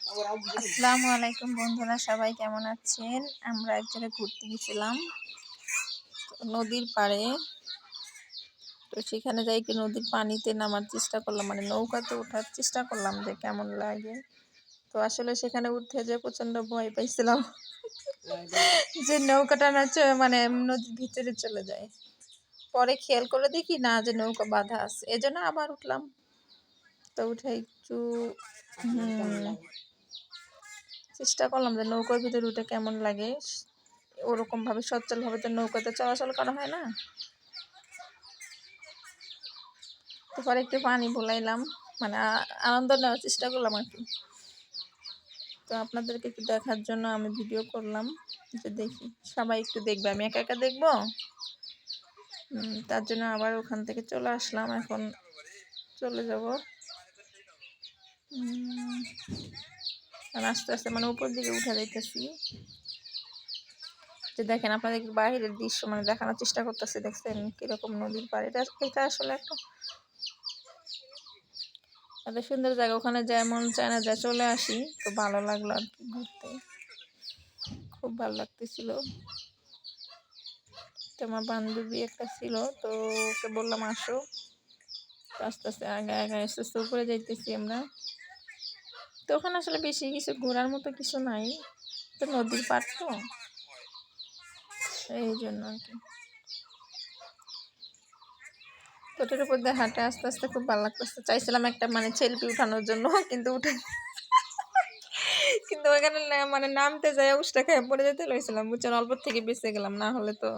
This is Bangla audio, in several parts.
আসসালামু আলাইকুম বন্ধুরা, সবাই কেমন আছেন? আমরা এক জায়গায় ঘুরতে গেছিলাম নদীর পাড়ে। তো সেখানে যাই কি নদীর পানিতে নামার চেষ্টা করলাম, মানে নৌকাতে ওঠার চেষ্টা করলাম যে কেমন লাগে। তো আসলে সেখানে উঠতে যে প্রচণ্ড ভয় পাইছিলাম যে নৌকাটা না মানে নদীর ভিতরে চলে যায়। পরে খেয়াল করে দেখি না যে নৌকা বাঁধা আছে, এজন্য আবার উঠলাম। তো উঠে একটু চেষ্টা করলাম যে নৌকার ভিতরে উঠে কেমন লাগে। ওরকমভাবে সচ্ছলভাবে তো নৌকাতে চলাচল করা হয় না। তো পরে একটু পানি ভোলাইলাম, মানে আনন্দ নেওয়ার চেষ্টা করলাম আর কি। তো আপনাদেরকে একটু দেখার জন্য আমি ভিডিও করলাম যে দেখি সবাই একটু দেখবে, আমি একা একা দেখবো। তার জন্য আবার ওখান থেকে চলে আসলাম, এখন চলে যাব। আস্তে আস্তে মানে উপর দিকে উঠে যাইতেছি। যে দেখেন আপনাদের বাইরের দৃশ্য মানে দেখানোর চেষ্টা করতেছি, দেখছেন কিরকম নদীর পাড়ে। এটা আসলে একটা এত সুন্দর জায়গা, ওখানে যেমন চায় না যা চলে আসি। তো ভালো লাগলো আর কি, ঘুরতে খুব ভালো লাগতেছিল। তো আমার বান্ধবী একটা ছিল, তো ওকে বললাম আসো। আস্তে আস্তে আগে আস্তে আস্তে উপরে যাইতেছি আমরা। তো ওখানে আসলে বেশি কিছু ঘোরার মতো কিছু নাই, তো নদীর পাড় তো এই জন্য আর কি। ওটার উপর দিয়ে হাঁটে আস্তে আস্তে খুব ভালো লাগতেছে। চাইছিলাম একটা মানে সেলফি উঠানোর জন্য, কিন্তু ওখানে মানে নামতে যাই উষ্টা খেয়ে পড়ে যেতে লইছিলাম, বুঝছেন। অল্প থেকে বেঁচে গেলাম, না হলে তো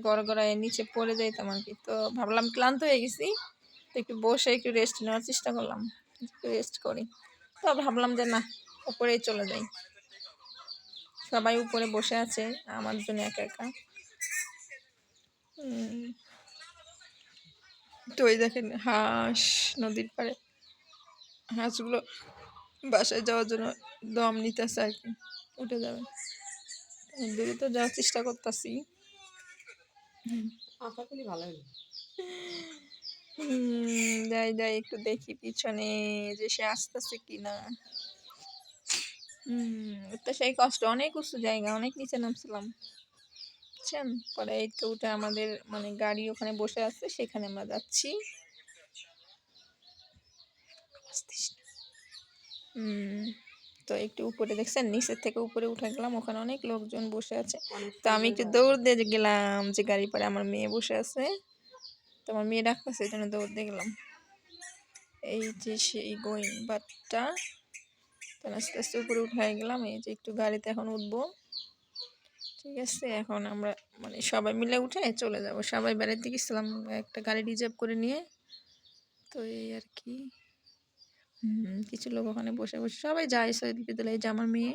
গড়গড়ায় নিচে পড়ে যাইতাম আর কি। তো ভাবলাম ক্লান্ত হয়ে গেছি, তো একটু বসে একটু রেস্ট নেওয়ার চেষ্টা করলাম, একটু রেস্ট করি। তো ভাবলাম যে না, উপরেই চলে যাই। সবাই উপরে বসে আছে, আমার জন্য একা একা। তো ওই দেখেন হাঁস নদীর পাড়ে, হাঁসগুলো বাসায় যাওয়ার জন্য দম নিতেছে আর কি, উঠে যাবে। দূরে তো যাওয়ার চেষ্টা করতেছি। যাই যাই একটু দেখি পিছনে যে সে আসতেছে কিনা। তো সেই কষ্ট, অনেক উঁচু জায়গা, অনেক নিচে নামছিলাম, বুঝছেন। পরে এই তো উঠে আমাদের মানে গাড়ি ওখানে বসে আছে, সেখানে আমরা যাচ্ছি। তো একটু উপরে দেখছেন, নিচের থেকে উপরে উঠে গেলাম, ওখানে অনেক লোকজন বসে আছে। তো আমি একটু দৌড় দিয়ে গেলাম, যে গাড়ি পরে আমার মেয়ে বসে আছে, তো আমার মেয়ে ডাকতেছে, এই জন্য দৌড় দিয়ে গেলাম। এই যে সেই গোয়িং বাটটা, তো আস্তে আস্তে উপরে উঠে গেলাম। এই যে একটু গাড়িতে এখন উঠবো, ঠিক আছে। এখন আমরা মানে সবাই মিলে উঠে চলে যাব, সবাই বেড়াতে গেছিলাম একটা গাড়ি রিজার্ভ করে নিয়ে। তো এই আর কি। কিছু লোক ওখানে বসে বসে সবাই যায় সেলফি তোলে, এই যে আমার মেয়ে।